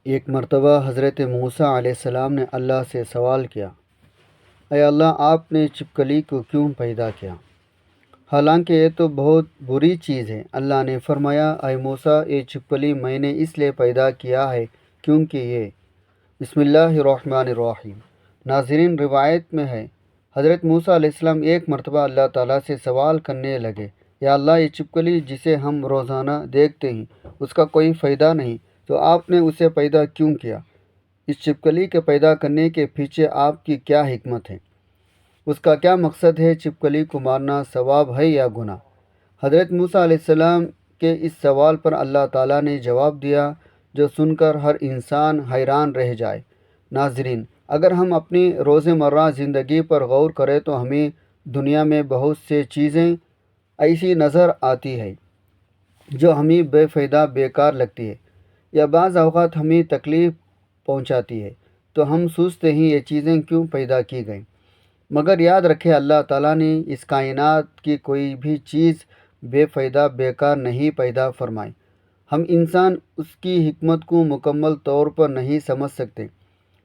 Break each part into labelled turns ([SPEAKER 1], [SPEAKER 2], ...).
[SPEAKER 1] ایک مرتبہ حضرت موسیٰ علیہ السلام نے اللہ سے سوال کیا، اے اللہ، آپ نے چھپکلی کو کیوں پیدا کیا؟ حالانکہ یہ تو بہت بری چیز ہے۔ اللہ نے فرمایا، اے موسیٰ، یہ چھپکلی میں نے اس لیے پیدا کیا ہے کیونکہ یہ بسم اللہ الرحمن الرحیم۔ ناظرین، روایت میں ہے حضرت موسیٰ علیہ السلام ایک مرتبہ اللہ تعالیٰ سے سوال کرنے لگے، یا اللہ، یہ چھپکلی جسے ہم روزانہ دیکھتے ہیں اس کا کوئی فائدہ نہیں، تو آپ نے اسے پیدا کیوں کیا؟ اس چھپکلی کے پیدا کرنے کے پیچھے آپ کی کیا حکمت ہے؟ اس کا کیا مقصد ہے؟ چھپکلی کو مارنا ثواب ہے یا گناہ؟ حضرت موسیٰ علیہ السلام کے اس سوال پر اللہ تعالیٰ نے جواب دیا جو سن کر ہر انسان حیران رہ جائے۔ ناظرین، اگر ہم اپنی روزمرہ زندگی پر غور کریں تو ہمیں دنیا میں بہت سے چیزیں ایسی نظر آتی ہے جو ہمیں بے فائدہ بیکار لگتی ہے یا بعض اوقات ہمیں تکلیف پہنچاتی ہے، تو ہم سوچتے ہیں یہ چیزیں کیوں پیدا کی گئیں۔ مگر یاد رکھیں، اللہ تعالیٰ نے اس کائنات کی کوئی بھی چیز بے فائدہ بیکار نہیں پیدا فرمائی۔ ہم انسان اس کی حکمت کو مکمل طور پر نہیں سمجھ سکتے،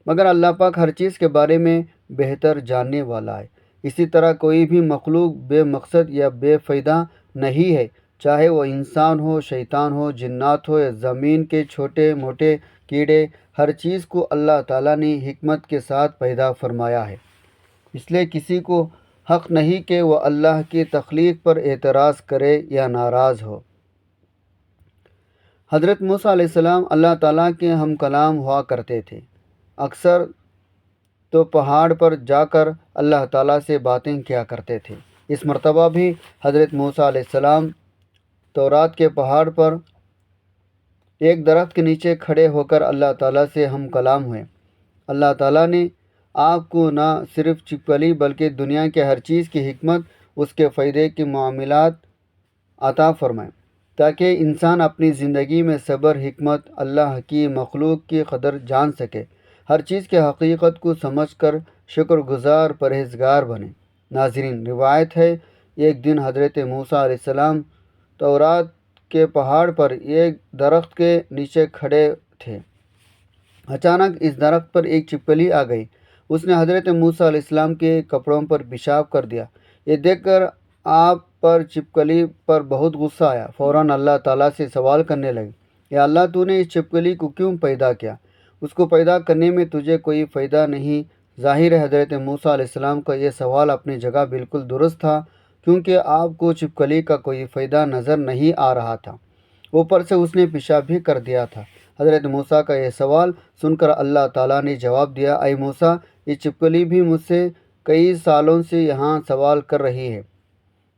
[SPEAKER 1] مگر اللہ پاک ہر چیز کے بارے میں بہتر جاننے والا ہے۔ اسی طرح کوئی بھی مخلوق بے مقصد یا بے فائدہ نہیں ہے، چاہے وہ انسان ہو، شیطان ہو، جنات ہو یا زمین کے چھوٹے موٹے کیڑے، ہر چیز کو اللہ تعالیٰ نے حکمت کے ساتھ پیدا فرمایا ہے۔ اس لیے کسی کو حق نہیں کہ وہ اللہ کی تخلیق پر اعتراض کرے یا ناراض ہو۔ حضرت موسیٰ علیہ السلام اللہ تعالیٰ کے ہم کلام ہوا کرتے تھے۔ اکثر تو پہاڑ پر جا کر اللہ تعالیٰ سے باتیں کیا کرتے تھے۔ اس مرتبہ بھی حضرت موسیٰ علیہ السلام تورات کے پہاڑ پر ایک درخت کے نیچے کھڑے ہو کر اللہ تعالیٰ سے ہم کلام ہوئے۔ اللہ تعالیٰ نے آپ کو نہ صرف چھپکلی بلکہ دنیا کے ہر چیز کی حکمت، اس کے فائدے کے معاملات عطا فرمائے تاکہ انسان اپنی زندگی میں صبر، حکمت، اللہ کی مخلوق کی قدر جان سکے، ہر چیز کی حقیقت کو سمجھ کر شکر گزار پرہیزگار بنے۔ ناظرین، روایت ہے ایک دن حضرت موسیٰ علیہ السلام تورات کے پہاڑ پر ایک درخت کے نیچے کھڑے تھے۔ اچانک اس درخت پر ایک چھپکلی آ گئی۔ اس نے حضرت موسیٰ علیہ السلام کے کپڑوں پر پیشاب کر دیا۔ یہ دیکھ کر آپ پر چھپکلی پر بہت غصہ آیا۔ فوراً اللہ تعالیٰ سے سوال کرنے لگے، یا اللہ، تو نے اس چھپکلی کو کیوں پیدا کیا؟ اس کو پیدا کرنے میں تجھے کوئی فائدہ نہیں۔ ظاہر ہے حضرت موسیٰ علیہ السلام کا یہ سوال اپنی جگہ بالکل درست تھا، کیونکہ آپ کو چھپکلی کا کوئی فائدہ نظر نہیں آ رہا تھا، اوپر سے اس نے پیشاب بھی کر دیا تھا۔ حضرت موسیٰ کا یہ سوال سن کر اللہ تعالیٰ نے جواب دیا، اے موسیٰ، یہ چھپکلی بھی مجھ سے کئی سالوں سے یہاں سوال کر رہی ہے۔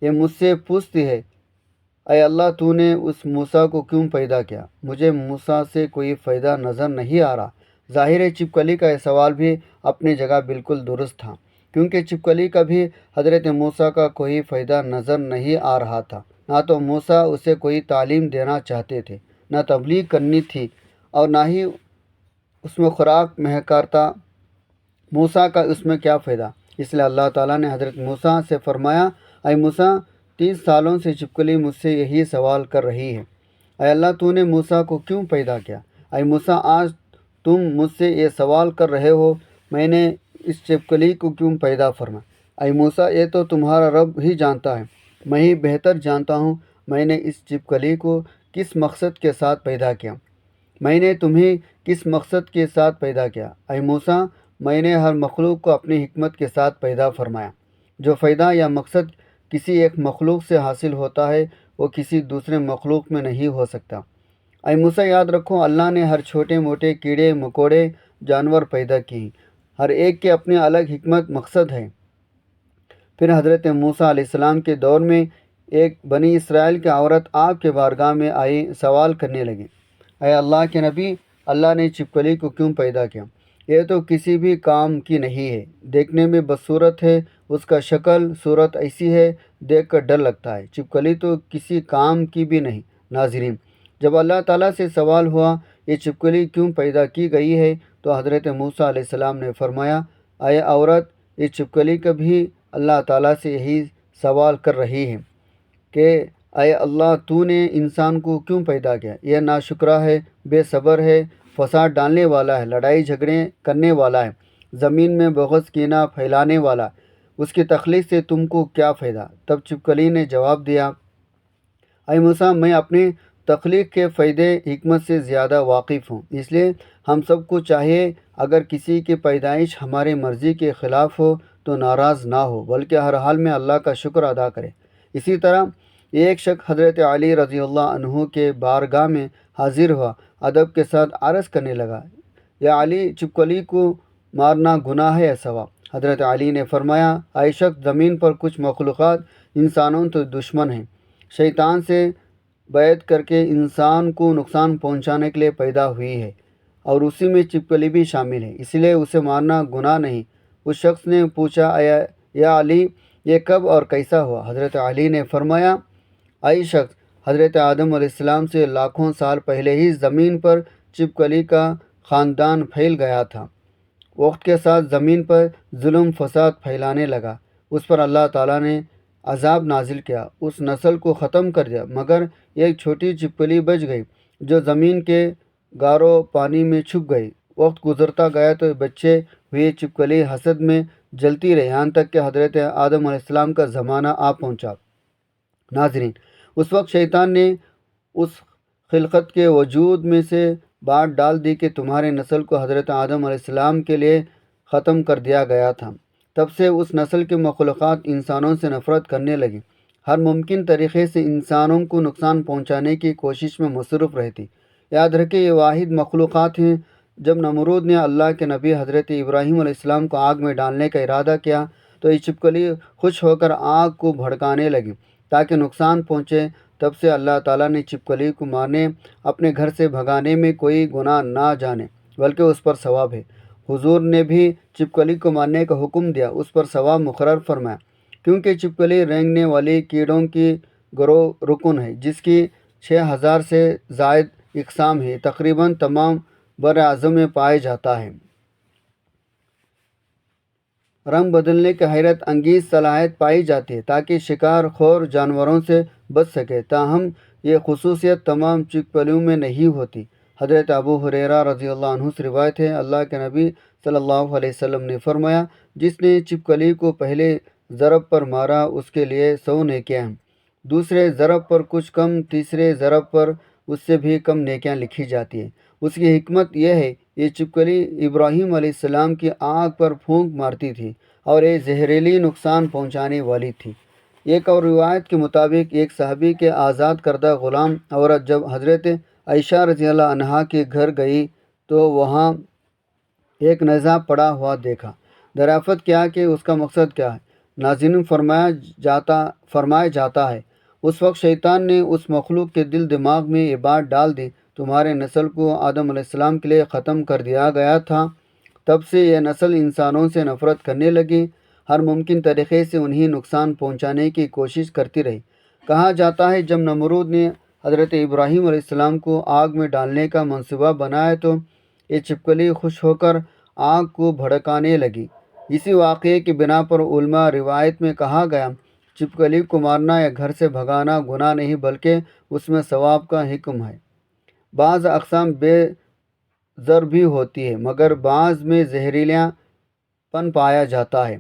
[SPEAKER 1] یہ مجھ سے پوچھتی ہے، اے اللہ، تو نے اس موسیٰ کو کیوں پیدا کیا؟ مجھے موسیٰ سے کوئی فائدہ نظر نہیں آ رہا۔ ظاہر ہے چھپکلی کا یہ سوال بھی اپنی جگہ بالکل درست تھا، کیونکہ چھپکلی کا بھی حضرت موسیٰ کا کوئی فائدہ نظر نہیں آ رہا تھا۔ نہ تو موسیٰ اسے کوئی تعلیم دینا چاہتے تھے، نہ تبلیغ کرنی تھی، اور نہ ہی اس میں خوراک مہیا تھا۔ موسیٰ کا اس میں کیا فائدہ؟ اس لیے اللہ تعالیٰ نے حضرت موسیٰ سے فرمایا، اے موسیٰ، 30 سالوں سے چھپکلی مجھ سے یہی سوال کر رہی ہے۔ اے اللہ، تو نے موسیٰ کو کیوں پیدا کیا؟ اے موسیٰ، آج تم مجھ سے یہ سوال کر رہے ہو، میں نے اس چھپکلی کو کیوں پیدا فرمایا؟ اے موسیٰ، یہ تو تمہارا رب ہی جانتا ہے، میں ہی بہتر جانتا ہوں میں نے اس چھپکلی کو کس مقصد کے ساتھ پیدا کیا۔ میں نے تمہیں کس مقصد کے ساتھ پیدا کیا؟ اے موسیٰ، میں نے ہر مخلوق کو اپنی حکمت کے ساتھ پیدا فرمایا۔ جو فائدہ یا مقصد کسی ایک مخلوق سے حاصل ہوتا ہے وہ کسی دوسرے مخلوق میں نہیں ہو سکتا۔ اے موسیٰ، یاد رکھو، اللہ نے ہر چھوٹے موٹے کیڑے مکوڑے جانور پیدا کیے، ہر ایک کے اپنے الگ حکمت مقصد ہے۔ پھر حضرت موسیٰ علیہ السلام کے دور میں ایک بنی اسرائیل کی عورت آپ کے بارگاہ میں آئی، سوال کرنے لگی، اے اللہ کے نبی، اللہ نے چھپکلی کو کیوں پیدا کیا؟ یہ تو کسی بھی کام کی نہیں ہے، دیکھنے میں بدصورت ہے، اس کا شکل صورت ایسی ہے دیکھ کر ڈر لگتا ہے، چھپکلی تو کسی کام کی بھی نہیں۔ ناظرین، جب اللہ تعالیٰ سے سوال ہوا یہ چھپکلی کیوں پیدا کی گئی ہے تو حضرت موسیٰ علیہ السلام نے فرمایا، اے عورت، یہ چھپکلی کا بھی اللہ تعالیٰ سے یہی سوال کر رہی ہے کہ اے اللہ، تو نے انسان کو کیوں پیدا کیا؟ یہ ناشکرا ہے، بے صبر ہے، فساد ڈالنے والا ہے، لڑائی جھگڑے کرنے والا ہے، زمین میں بغض کینہ پھیلانے والا، اس کی تخلیق سے تم کو کیا فائدہ؟ تب چپکلی نے جواب دیا، اے موسیٰ، میں اپنی تخلیق کے فائدے حکمت سے زیادہ واقف ہوں، اس لیے ہم سب کو چاہیے اگر کسی کی پیدائش ہمارے مرضی کے خلاف ہو تو ناراض نہ ہو، بلکہ ہر حال میں اللہ کا شکر ادا کرے۔ اسی طرح ایک شخص حضرت علی رضی اللہ عنہ کے بارگاہ میں حاضر ہوا، ادب کے ساتھ عرض کرنے لگا، یا علی، چپکلی کو مارنا گناہ ہے یا ثواب؟ حضرت علی نے فرمایا، اے شخص، زمین پر کچھ مخلوقات انسانوں تو دشمن ہیں، شیطان سے بیعت کر کے انسان کو نقصان پہنچانے کے لیے پیدا ہوئی ہے، اور اسی میں چپکلی بھی شامل ہے، اس لیے اسے مارنا گناہ نہیں۔ اس شخص نے پوچھا، یا علی، یہ کب اور کیسا ہوا؟ حضرت علی نے فرمایا، اے شخص، حضرت آدم علیہ السلام سے لاکھوں سال پہلے ہی زمین پر چپکلی کا خاندان پھیل گیا تھا۔ وقت کے ساتھ زمین پر ظلم فساد پھیلانے لگا، اس پر اللہ تعالیٰ نے عذاب نازل کیا، اس نسل کو ختم کر دیا، مگر ایک چھوٹی چپکلی بچ گئی جو زمین کے گارو پانی میں چھپ گئی۔ وقت گزرتا گیا تو بچے ہوئی چپکلی حسد میں جلتی رہی، یہاں تک کہ حضرت آدم علیہ السلام کا زمانہ آ پہنچا۔ ناظرین، اس وقت شیطان نے اس خلقت کے وجود میں سے بات ڈال دی کہ تمہارے نسل کو حضرت آدم علیہ السلام کے لیے ختم کر دیا گیا تھا۔ تب سے اس نسل کے مخلوقات انسانوں سے نفرت کرنے لگی، ہر ممکن طریقے سے انسانوں کو نقصان پہنچانے کی کوشش میں مصروف رہتی۔ یاد رکھیں، یہ واحد مخلوقات ہیں۔ جب نمرود نے اللہ کے نبی حضرت ابراہیم علیہ السلام کو آگ میں ڈالنے کا ارادہ کیا تو یہ چپکلی خوش ہو کر آگ کو بھڑکانے لگی تاکہ نقصان پہنچے۔ تب سے اللہ تعالیٰ نے چپکلی کو مارنے، اپنے گھر سے بھگانے میں کوئی گناہ نہ جانے، بلکہ اس پر ثواب ہے۔ حضور نے بھی چپکلی کو مارنے کا حکم دیا، اس پر ثواب مقرر فرمایا، کیونکہ چپکلی رینگنے والی کیڑوں کی گروہ رکن ہے، جس کی 6000 سے زائد اقسام ہیں، تقریباً تمام بر اعظم میں پائے جاتا ہے۔ رنگ بدلنے کی حیرت انگیز صلاحیت پائی جاتی ہے تاکہ شکار خور جانوروں سے بچ سکے، تاہم یہ خصوصیت تمام چپکلیوں میں نہیں ہوتی۔ حضرت ابو ہریرہ رضی اللہ عنہ سے روایت ہے، اللہ کے نبی صلی اللہ علیہ وسلم نے فرمایا، جس نے چپکلی کو پہلے ضرب پر مارا اس کے لیے 100 نیکیاں ہیں، دوسرے ضرب پر کچھ کم، تیسرے ضرب پر اس سے بھی کم نیکیاں لکھی جاتی ہیں۔ اس کی حکمت یہ ہے، یہ چپکلی ابراہیم علیہ السلام کی آنکھ پر پھونک مارتی تھی اور یہ زہریلی نقصان پہنچانے والی تھی۔ ایک اور روایت کے مطابق ایک صحابی کے آزاد کردہ غلام عورت جب حضرت عائشہ رضی اللہ عنہا کے گھر گئی تو وہاں ایک نیزہ پڑا ہوا دیکھا۔ دریافت کیا کہ اس کا مقصد کیا ہے؟ ناظرین، فرمایا جاتا ہے، اس وقت شیطان نے اس مخلوق کے دل دماغ میں یہ بات ڈال دی، تمہارے نسل کو آدم علیہ السلام کے لیے ختم کر دیا گیا تھا۔ تب سے یہ نسل انسانوں سے نفرت کرنے لگی، ہر ممکن طریقے سے انہیں نقصان پہنچانے کی کوشش کرتی رہی۔ کہا جاتا ہے جب نمرود نے حضرت ابراہیم علیہ السلام کو آگ میں ڈالنے کا منصوبہ بنایا تو یہ چپکلی خوش ہو کر آگ کو بھڑکانے لگی۔ اسی واقعے کی بنا پر علماء روایت میں کہا گیا، چپکلی کو مارنا یا گھر سے بھگانا گناہ نہیں بلکہ اس میں ثواب کا حکم ہے۔ بعض اقسام بے زر بھی ہوتی ہے مگر بعض میں زہریلا پن پایا جاتا ہے۔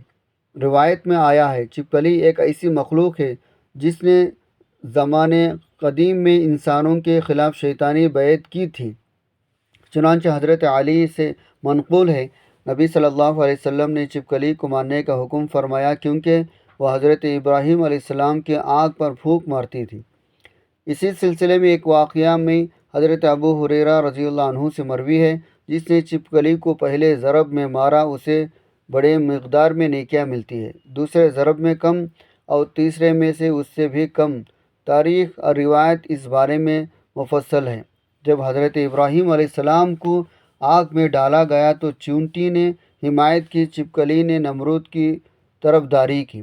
[SPEAKER 1] روایت میں آیا ہے، چپکلی ایک ایسی مخلوق ہے جس نے زمانے قدیم میں انسانوں کے خلاف شیطانی بیعت کی تھی۔ چنانچہ حضرت علی سے منقول ہے، نبی صلی اللہ علیہ وسلم نے چپکلی کو مارنے کا حکم فرمایا کیونکہ وہ حضرت ابراہیم علیہ السلام کی آنکھ پر پھونک مارتی تھی۔ اسی سلسلے میں ایک واقعہ میں حضرت ابو ہریرہ رضی اللہ عنہ سے مروی ہے، جس نے چپکلی کو پہلے ضرب میں مارا اسے بڑے مقدار میں نیکیاں ملتی ہے، دوسرے ضرب میں کم اور تیسرے میں سے اس سے بھی کم۔ تاریخ اور روایت اس بارے میں مفصل ہے۔ جب حضرت ابراہیم علیہ السلام کو آگ میں ڈالا گیا تو چیونٹی نے حمایت کی، چپکلی نے نمرود کی طرفداری کی،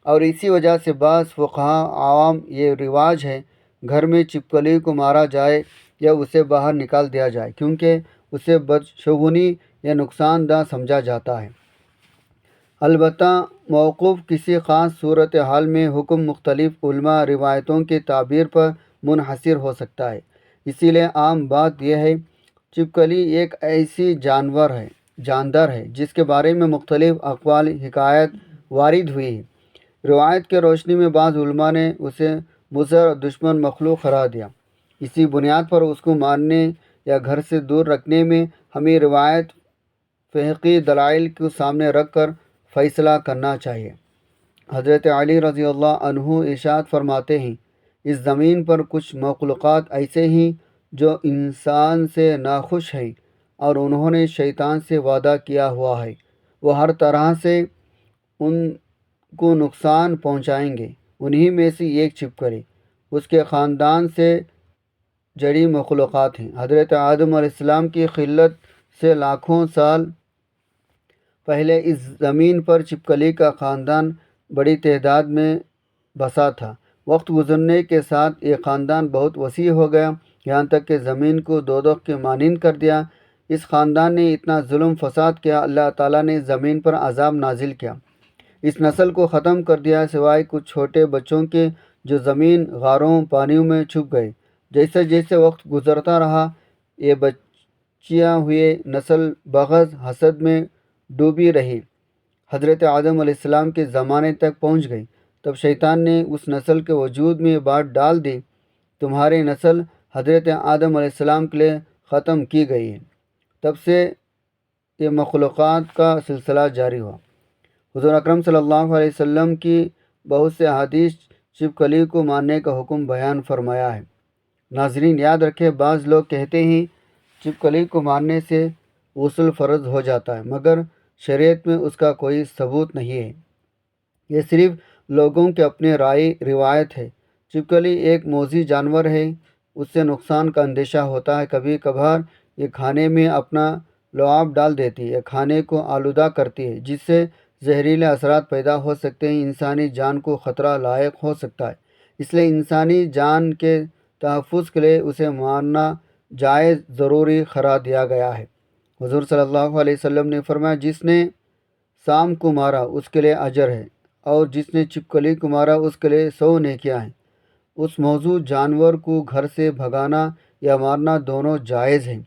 [SPEAKER 1] اور اسی وجہ سے بعض فقہاء عوام یہ رواج ہے گھر میں چپکلی کو مارا جائے یا اسے باہر نکال دیا جائے کیونکہ اسے بدشگونی یا نقصان دہ سمجھا جاتا ہے۔ البتہ موقوف کسی خاص صورتحال میں حکم مختلف علماء روایتوں کے تعبیر پر منحصر ہو سکتا ہے، اسی لیے عام بات یہ ہے چھپکلی ایک ایسی جاندار ہے جس کے بارے میں مختلف اقوال حکایت وارد ہوئی ہے۔ روایت کے روشنی میں بعض علماء نے اسے مضر اور دشمن مخلوق قرار دیا۔ اسی بنیاد پر اس کو مارنے یا گھر سے دور رکھنے میں ہمیں روایت فقہی دلائل کو سامنے رکھ کر فیصلہ کرنا چاہیے۔ حضرت علی رضی اللہ عنہ ارشاد فرماتے ہیں، اس زمین پر کچھ مخلوقات ایسے ہیں جو انسان سے ناخوش ہیں اور انہوں نے شیطان سے وعدہ کیا ہوا ہے، وہ ہر طرح سے ان کو نقصان پہنچائیں گے۔ انہی میں سے ایک چھپکلی اس کے خاندان سے جڑی مخلوقات ہیں۔ حضرت آدم علیہ السلام کی خلت سے لاکھوں سال پہلے اس زمین پر چھپکلی کا خاندان بڑی تعداد میں بسا تھا۔ وقت گزرنے کے ساتھ یہ خاندان بہت وسیع ہو گیا، یہاں تک کہ زمین کو دوزخ کے مانند کر دیا۔ اس خاندان نے اتنا ظلم فساد کیا، اللہ تعالیٰ نے زمین پر عذاب نازل کیا، اس نسل کو ختم کر دیا سوائے کچھ چھوٹے بچوں کے جو زمین، غاروں، پانیوں میں چھپ گئے۔ جیسے جیسے وقت گزرتا رہا یہ بچیاں ہوئے نسل بغض، حسد میں ڈوبی رہی، حضرت آدم علیہ السلام کے زمانے تک پہنچ گئی۔ تب شیطان نے اس نسل کے وجود میں بات ڈال دی، تمہاری نسل حضرت آدم علیہ السلام کے لیے ختم کی گئی ہے۔ تب سے یہ مخلوقات کا سلسلہ جاری ہوا۔ حضور اکرم صلی اللہ علیہ وسلم کی بہت سے احادیث چھپکلی کو ماننے کا حکم بیان فرمایا ہے۔ ناظرین یاد رکھیں، بعض لوگ کہتے ہیں چھپکلی کو مارنے سے غسل فرض ہو جاتا ہے، مگر شریعت میں اس کا کوئی ثبوت نہیں ہے، یہ صرف لوگوں کے اپنے رائے روایت ہے۔ چھپکلی ایک موذی جانور ہے، اس سے نقصان کا اندیشہ ہوتا ہے۔ کبھی کبھار یہ کھانے میں اپنا لعاب ڈال دیتی ہے، کھانے کو آلودہ کرتی ہے، جس سے زہریلے اثرات پیدا ہو سکتے ہیں، انسانی جان کو خطرہ لاحق ہو سکتا ہے۔ اس لیے انسانی جان کے تحفظ کے لیے اسے مارنا جائز ضروری قرار دیا گیا ہے۔ حضور صلی اللہ علیہ وسلم نے فرمایا، جس نے سام کو مارا اس کے لیے اجر ہے، اور جس نے چھپکلی کو مارا اس کے لیے 100 نیکیاں ہیں۔ اس موذود جانور کو گھر سے بھگانا یا مارنا دونوں جائز ہیں،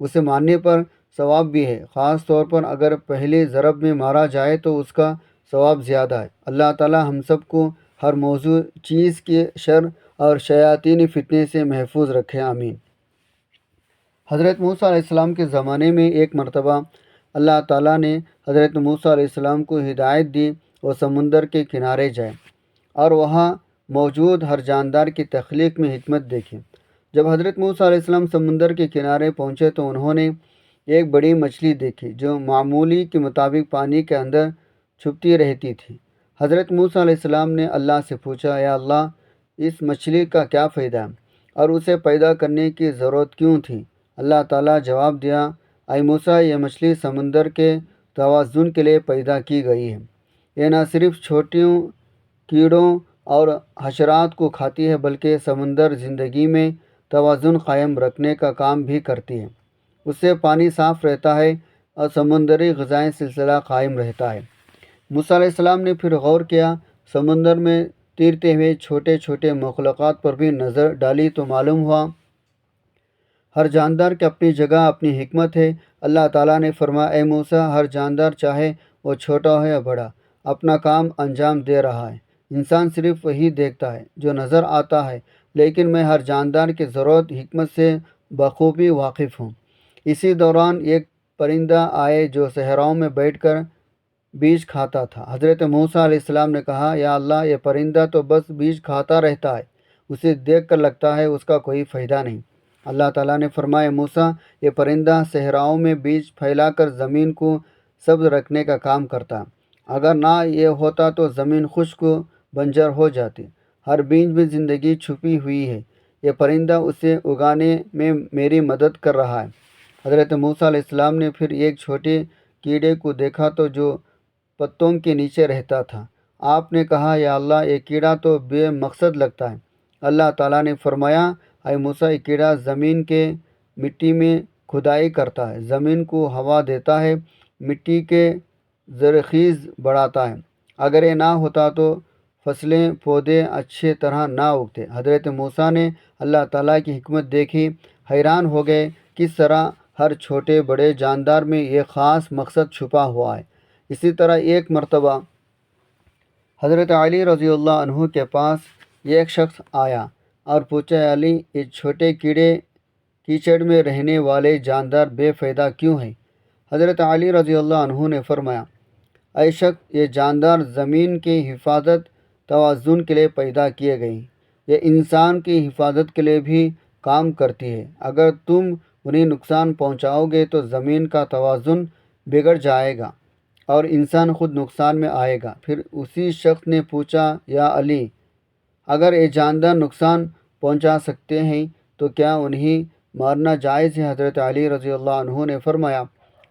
[SPEAKER 1] اسے مارنے پر ثواب بھی ہے، خاص طور پر اگر پہلی ضرب میں مارا جائے تو اس کا ثواب زیادہ ہے۔ اللہ تعالی ہم سب کو ہر موذود چیز کے شر اور شیاطینی فتنے سے محفوظ رکھے، آمین۔ حضرت موسیٰ علیہ السلام کے زمانے میں ایک مرتبہ اللہ تعالیٰ نے حضرت موسیٰ علیہ السلام کو ہدایت دی، وہ سمندر کے کنارے جائے اور وہاں موجود ہر جاندار کی تخلیق میں حکمت دیکھی۔ جب حضرت موسیٰ علیہ السلام سمندر کے کنارے پہنچے تو انہوں نے ایک بڑی مچھلی دیکھی جو معمولی کے مطابق پانی کے اندر چھپتی رہتی تھی۔ حضرت موسیٰ علیہ السلام نے اللہ سے پوچھا، یا اللہ، اس مچھلی کا کیا فائدہ ہے اور اسے پیدا کرنے کی ضرورت کیوں تھی؟ اللہ تعالیٰ جواب دیا، اے موسیٰ، یہ مچھلی سمندر کے توازن کے لیے پیدا کی گئی ہے، یہ نہ صرف چھوٹیوں کیڑوں اور حشرات کو کھاتی ہے بلکہ سمندر زندگی میں توازن قائم رکھنے کا کام بھی کرتی ہے، اس سے پانی صاف رہتا ہے اور سمندری غذائیں سلسلہ قائم رہتا ہے۔ موسیٰ علیہ السلام نے پھر غور کیا، سمندر میں تیرتے ہوئے چھوٹے چھوٹے مخلوقات پر بھی نظر ڈالی تو معلوم ہوا ہر جاندار کی اپنی جگہ اپنی حکمت ہے۔ اللہ تعالیٰ نے فرمایا، اے موسیٰ، ہر جاندار چاہے وہ چھوٹا ہو یا بڑا اپنا کام انجام دے رہا ہے، انسان صرف وہی دیکھتا ہے جو نظر آتا ہے، لیکن میں ہر جاندار کی ضرورت حکمت سے بخوبی واقف ہوں۔ اسی دوران ایک پرندہ آئے جو صحراؤں میں بیٹھ کر بیج کھاتا تھا۔ حضرت موسیٰ علیہ السلام نے کہا، یا اللہ، یہ پرندہ تو بس بیج کھاتا رہتا ہے، اسے دیکھ کر لگتا ہے اس کا کوئی فائدہ نہیں۔ اللہ تعالیٰ نے فرمایا، موسیٰ، یہ پرندہ صحراؤں میں بیج پھیلا کر زمین کو سبز رکھنے کا کام کرتا، اگر نہ یہ ہوتا تو زمین خشک و بنجر ہو جاتی۔ ہر بیج میں زندگی چھپی ہوئی ہے، یہ پرندہ اسے اگانے میں میری مدد کر رہا ہے۔ حضرت موسیٰ علیہ السلام نے پھر ایک چھوٹے کیڑے کو دیکھا تو جو پتوں کے نیچے رہتا تھا۔ آپ نے کہا، یا اللہ، یہ کیڑا تو بے مقصد لگتا ہے۔ اللہ تعالیٰ نے فرمایا، اے موسیٰ، یہ کیڑا زمین کے مٹی میں کھدائی کرتا ہے، زمین کو ہوا دیتا ہے، مٹی کے زرخیز بڑھاتا ہے، اگر یہ نہ ہوتا تو فصلیں پودے اچھے طرح نہ اگتے۔ حضرت موسیٰ نے اللہ تعالیٰ کی حکمت دیکھی، حیران ہو گئے، کس طرح ہر چھوٹے بڑے جاندار میں یہ خاص مقصد چھپا ہوا ہے۔ اسی طرح ایک مرتبہ حضرت علی رضی اللہ عنہ کے پاس ایک شخص آیا اور پوچھا، "اے علی، یہ چھوٹے کیڑے کیچڑ میں رہنے والے جاندار بے فائدہ کیوں ہیں؟" حضرت علی رضی اللہ عنہ نے فرمایا، "اے شخص، یہ جاندار زمین کی حفاظت توازن کے لیے پیدا کیے گئے ہیں۔ یہ انسان کی حفاظت کے لیے بھی کام کرتی ہے۔ اگر تم انہیں نقصان پہنچاؤ گے تو زمین کا توازن بگڑ جائے گا اور انسان خود نقصان میں آئے گا۔ پھر اسی شخص نے پوچھا، یا علی، اگر یہ جاندار نقصان پہنچا سکتے ہیں تو کیا انہیں مارنا جائز ہے؟ حضرت علی رضی اللہ عنہ نے فرمایا،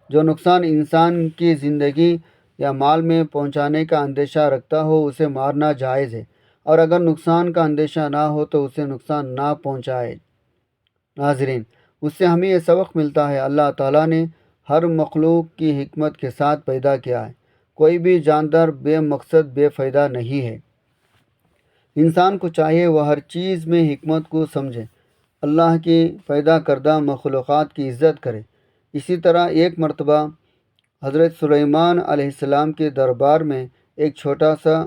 [SPEAKER 1] جو نقصان انسان کی زندگی یا مال میں پہنچانے کا اندیشہ رکھتا ہو اسے مارنا جائز ہے، اور اگر نقصان کا اندیشہ نہ ہو تو اسے نقصان نہ پہنچائے۔ ناظرین، اس سے ہمیں یہ سبق ملتا ہے، اللہ تعالیٰ نے ہر مخلوق کی حکمت کے ساتھ پیدا کیا ہے۔ کوئی بھی جاندار بے مقصد بے فائدہ نہیں ہے۔ انسان کو چاہیے وہ ہر چیز میں حکمت کو سمجھے، اللہ کی پیدا کردہ مخلوقات کی عزت کرے۔ اسی طرح ایک مرتبہ حضرت سلیمان علیہ السلام کے دربار میں ایک چھوٹا سا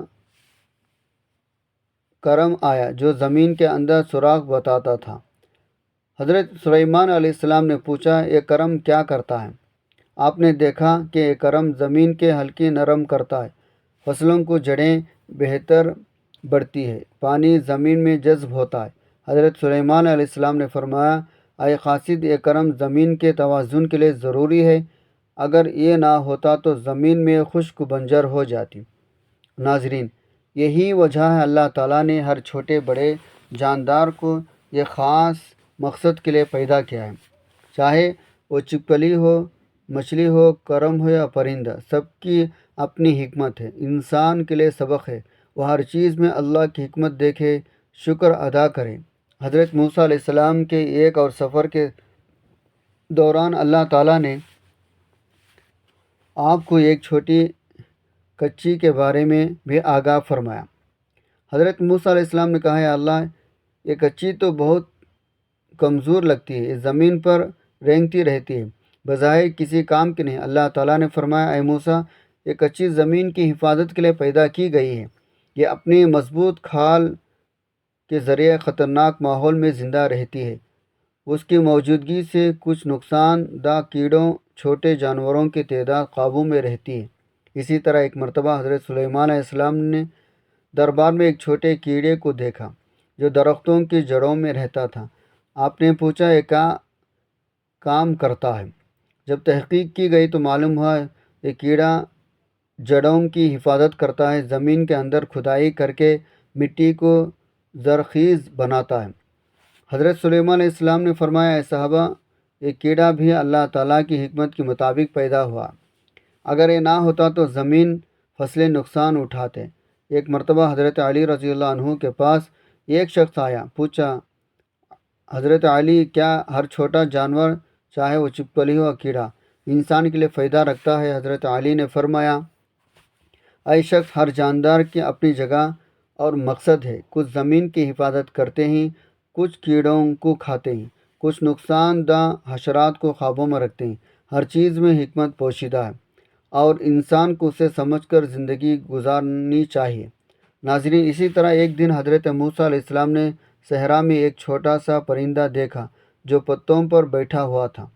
[SPEAKER 1] کرم آیا جو زمین کے اندر سوراخ بتاتا تھا۔ حضرت سلیمان علیہ السلام نے پوچھا، یہ کرم کیا کرتا ہے؟ آپ نے دیکھا کہ یہ کرم زمین کے حلقے نرم کرتا ہے، فصلوں کو جڑیں بہتر بڑھتی ہے، پانی زمین میں جذب ہوتا ہے۔ حضرت سلیمان علیہ السلام نے فرمایا، اے قاصد، یہ کرم زمین کے توازن کے لیے ضروری ہے، اگر یہ نہ ہوتا تو زمین میں خشک بنجر ہو جاتی۔ ناظرین، یہی وجہ ہے اللہ تعالیٰ نے ہر چھوٹے بڑے جاندار کو یہ خاص مقصد کے لیے پیدا کیا ہے، چاہے وہ چپکلی ہو، مچھلی ہو، کرم ہو یا پرندہ، سب کی اپنی حکمت ہے۔ انسان کے لیے سبق ہے، وہ ہر چیز میں اللہ کی حکمت دیکھے، شکر ادا کرے۔ حضرت موسیٰ علیہ السلام کے ایک اور سفر کے دوران اللہ تعالیٰ نے آپ کو ایک چھوٹی کچی کے بارے میں بھی آگاہ فرمایا۔ حضرت موسیٰ علیہ السلام نے کہا، یا اللہ، یہ کچی تو بہت کمزور لگتی ہے، یہ زمین پر رینگتی رہتی ہے، بظاہر کسی کام کی نہیں۔ اللہ تعالیٰ نے فرمایا، اے موسیٰ، یہ کچی زمین کی حفاظت کے لیے پیدا کی گئی ہے، یہ اپنی مضبوط کھال کے ذریعے خطرناک ماحول میں زندہ رہتی ہے۔ اس کی موجودگی سے کچھ نقصان دہ کیڑوں، چھوٹے جانوروں کی تعداد قابو میں رہتی ہے۔ اسی طرح ایک مرتبہ حضرت سلیمان علیہ السلام نے دربار میں ایک چھوٹے کیڑے کو دیکھا جو درختوں کی جڑوں میں رہتا تھا۔ آپ نے پوچھا، یہ کیا کام کرتا ہے؟ جب تحقیق کی گئی تو معلوم ہوا یہ کیڑا جڑوں کی حفاظت کرتا ہے، زمین کے اندر کھدائی کر کے مٹی کو زرخیز بناتا ہے۔ حضرت سلیمان علیہ السلام نے فرمایا، اے صحابہ، یہ کیڑا بھی اللہ تعالیٰ کی حکمت کے مطابق پیدا ہوا، اگر یہ نہ ہوتا تو زمین فصلیں نقصان اٹھاتے۔ ایک مرتبہ حضرت علی رضی اللہ عنہ کے پاس ایک شخص آیا، پوچھا، حضرت علی، کیا ہر چھوٹا جانور، چاہے وہ چپکلی ہو یا کیڑا، انسان کے لیے فائدہ رکھتا ہے؟ حضرت علی نے فرمایا، اے شخص، ہر جاندار کی اپنی جگہ اور مقصد ہے، کچھ زمین کی حفاظت کرتے ہیں، کچھ کیڑوں کو کھاتے ہیں، کچھ نقصان دہ حشرات کو قابو میں رکھتے ہیں۔ ہر چیز میں حکمت پوشیدہ ہے اور انسان کو اسے سمجھ کر زندگی گزارنی چاہیے۔ ناظرین، اسی طرح ایک دن حضرت موسیٰ علیہ السلام نے صحرا میں ایک چھوٹا سا پرندہ دیکھا جو پتوں پر بیٹھا ہوا تھا۔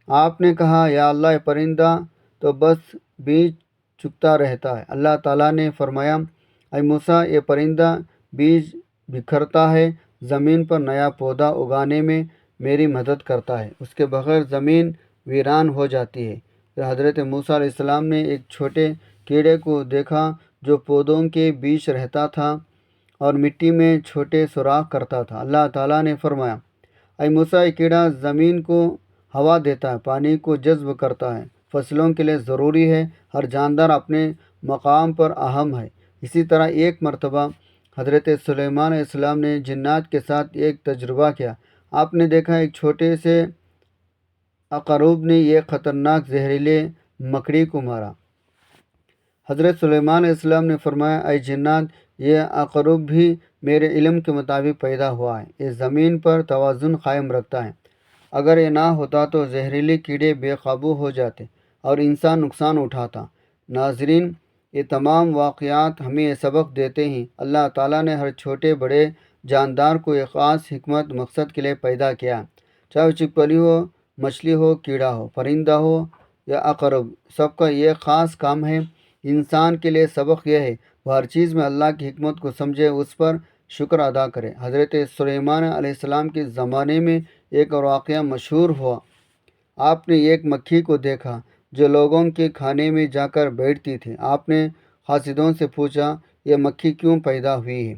[SPEAKER 1] آپ نے کہا، یا اللہ، یہ پرندہ تو بس بیج چگتا رہتا ہے۔ اللہ تعالیٰ نے فرمایا، اے موسیٰ، یہ پرندہ بیج بکھرتا ہے، زمین پر نیا پودا اگانے میں میری مدد کرتا ہے، اس کے بغیر زمین ویران ہو جاتی ہے۔ پھر حضرت موسیٰ علیہ السلام نے ایک چھوٹے کیڑے کو دیکھا جو پودوں کے بیچ رہتا تھا اور مٹی میں چھوٹے سوراخ کرتا تھا۔ اللہ تعالیٰ نے فرمایا، اے موسیٰ، یہ کیڑا زمین کو ہوا دیتا ہے، پانی کو جذب کرتا ہے، فصلوں کے لیے ضروری ہے، ہر جاندار اپنے مقام پر اہم ہے۔ اسی طرح ایک مرتبہ حضرت سلیمان علیہ السلام نے جنات کے ساتھ ایک تجربہ کیا۔ آپ نے دیکھا ایک چھوٹے سے عقرب نے ایک خطرناک زہریلے مکڑی کو مارا۔ حضرت سلیمان علیہ السلام نے فرمایا، اے جنات، یہ عقرب بھی میرے علم کے مطابق پیدا ہوا ہے، یہ زمین پر توازن قائم رکھتا ہے، اگر یہ نہ ہوتا تو زہریلے کیڑے بے قابو ہو جاتے اور انسان نقصان اٹھاتا۔ ناظرین، یہ تمام واقعات ہمیں یہ سبق دیتے ہیں اللہ تعالیٰ نے ہر چھوٹے بڑے جاندار کو ایک خاص حکمت مقصد کے لیے پیدا کیا، چاہے وہ چپکلی ہو، مچھلی ہو، کیڑا ہو، پرندہ ہو یا عقرب، سب کا یہ خاص کام ہے۔ انسان کے لیے سبق یہ ہے وہ ہر چیز میں اللہ کی حکمت کو سمجھے، اس پر شکر ادا کرے۔ حضرت سلیمان علیہ السلام کے زمانے میں ایک اور واقعہ مشہور ہوا۔ آپ نے ایک مکھی کو دیکھا جو لوگوں کے کھانے میں جا کر بیٹھتی تھی۔ آپ نے قاصدوں سے پوچھا یہ مکھی کیوں پیدا ہوئی ہے؟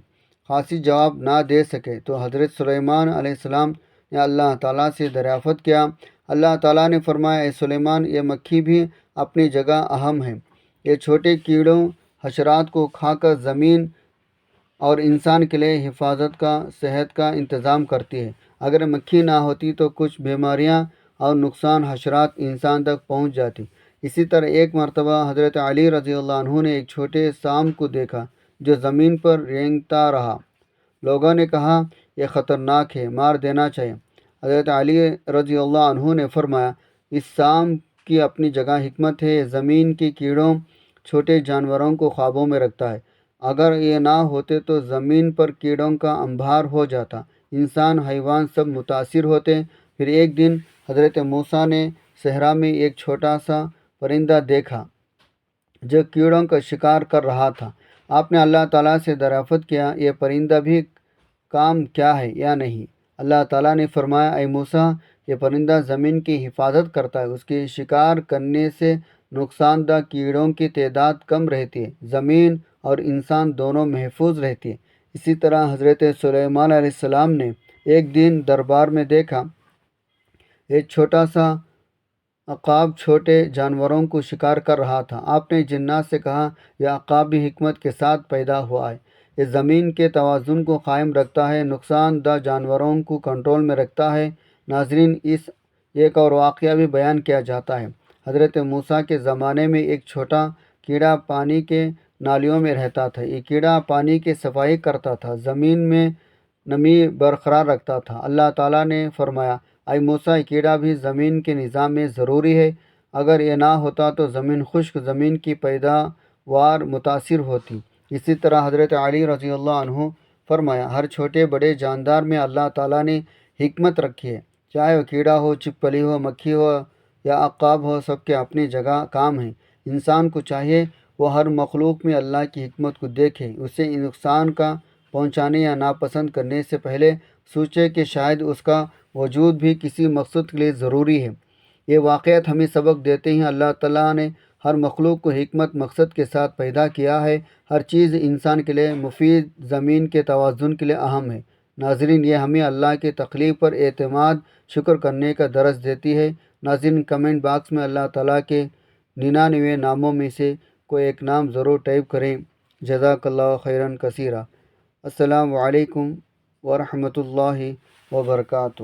[SPEAKER 1] قاصد جواب نہ دے سکے تو حضرت سلیمان علیہ السلام نے اللہ تعالیٰ سے دریافت کیا۔ اللہ تعالیٰ نے فرمایا اے سلیمان، یہ مکھی بھی اپنی جگہ اہم ہے، یہ چھوٹے کیڑوں حشرات کو کھا کر زمین اور انسان کے لیے حفاظت کا صحت کا انتظام کرتی ہے۔ اگر مکھی نہ ہوتی تو کچھ بیماریاں اور نقصان حشرات انسان تک پہنچ جاتی۔ اسی طرح ایک مرتبہ حضرت علی رضی اللہ عنہ نے ایک چھوٹے سانپ کو دیکھا جو زمین پر رینگتا رہا۔ لوگوں نے کہا یہ خطرناک ہے، مار دینا چاہیے۔ حضرت علی رضی اللہ عنہ نے فرمایا اس سانپ کی اپنی جگہ حکمت ہے، زمین کے کیڑوں چھوٹے جانوروں کو خوابوں میں رکھتا ہے۔ اگر یہ نہ ہوتے تو زمین پر کیڑوں کا انبار ہو جاتا، انسان حیوان سب متاثر ہوتے۔ پھر ایک دن حضرت موسیٰ نے صحرا میں ایک چھوٹا سا پرندہ دیکھا جو کیڑوں کا شکار کر رہا تھا۔ آپ نے اللہ تعالیٰ سے دریافت کیا یہ پرندہ بھی کام کیا ہے یا نہیں؟ اللہ تعالیٰ نے فرمایا اے موسیٰ، یہ پرندہ زمین کی حفاظت کرتا ہے، اس کے شکار کرنے سے نقصان دہ کیڑوں کی تعداد کم رہتی ہے، زمین اور انسان دونوں محفوظ رہتی ہے۔ اسی طرح حضرت سلیمان علیہ السلام نے ایک دن دربار میں دیکھا ایک چھوٹا سا عقاب چھوٹے جانوروں کو شکار کر رہا تھا۔ آپ نے جنات سے کہا یہ عقاب بھی حکمت کے ساتھ پیدا ہوا ہے، یہ زمین کے توازن کو قائم رکھتا ہے، نقصان دہ جانوروں کو کنٹرول میں رکھتا ہے۔ ناظرین، اس ایک اور واقعہ بھی بیان کیا جاتا ہے۔ حضرت موسیٰ کے زمانے میں ایک چھوٹا کیڑا پانی کے نالیوں میں رہتا تھا۔ یہ کیڑا پانی کی صفائی کرتا تھا، زمین میں نمی برقرار رکھتا تھا۔ اللہ تعالیٰ نے فرمایا اے موسیٰ، یہ کیڑا بھی زمین کے نظام میں ضروری ہے، اگر یہ نہ ہوتا تو زمین خشک، زمین کی پیداوار متاثر ہوتی۔ اسی طرح حضرت علی رضی اللہ عنہ فرمایا ہر چھوٹے بڑے جاندار میں اللہ تعالیٰ نے حکمت رکھی ہے، چاہے وہ کیڑا ہو، چپکلی ہو، مکھی ہو یا عقاب ہو، سب کے اپنی جگہ کام ہیں۔ انسان کو چاہیے وہ ہر مخلوق میں اللہ کی حکمت کو دیکھے، اسے نقصان کا پہنچانے یا ناپسند کرنے سے پہلے سوچے کہ شاید اس کا وجود بھی کسی مقصد کے لیے ضروری ہے۔ یہ واقعات ہمیں سبق دیتے ہیں اللہ تعالیٰ نے ہر مخلوق کو حکمت مقصد کے ساتھ پیدا کیا ہے، ہر چیز انسان کے لیے مفید، زمین کے توازن کے لیے اہم ہے۔ ناظرین، یہ ہمیں اللہ کی تخلیق پر اعتماد، شکر کرنے کا درس دیتی ہے۔ ناظرین، کمنٹ باکس میں اللہ تعالیٰ کے 99 ناموں میں سے کوئی ایک نام ضرور ٹائپ کریں۔ جزاک اللہ خیراً کثیرا۔ السلام علیکم ورحمۃ اللہ وبرکاتہ۔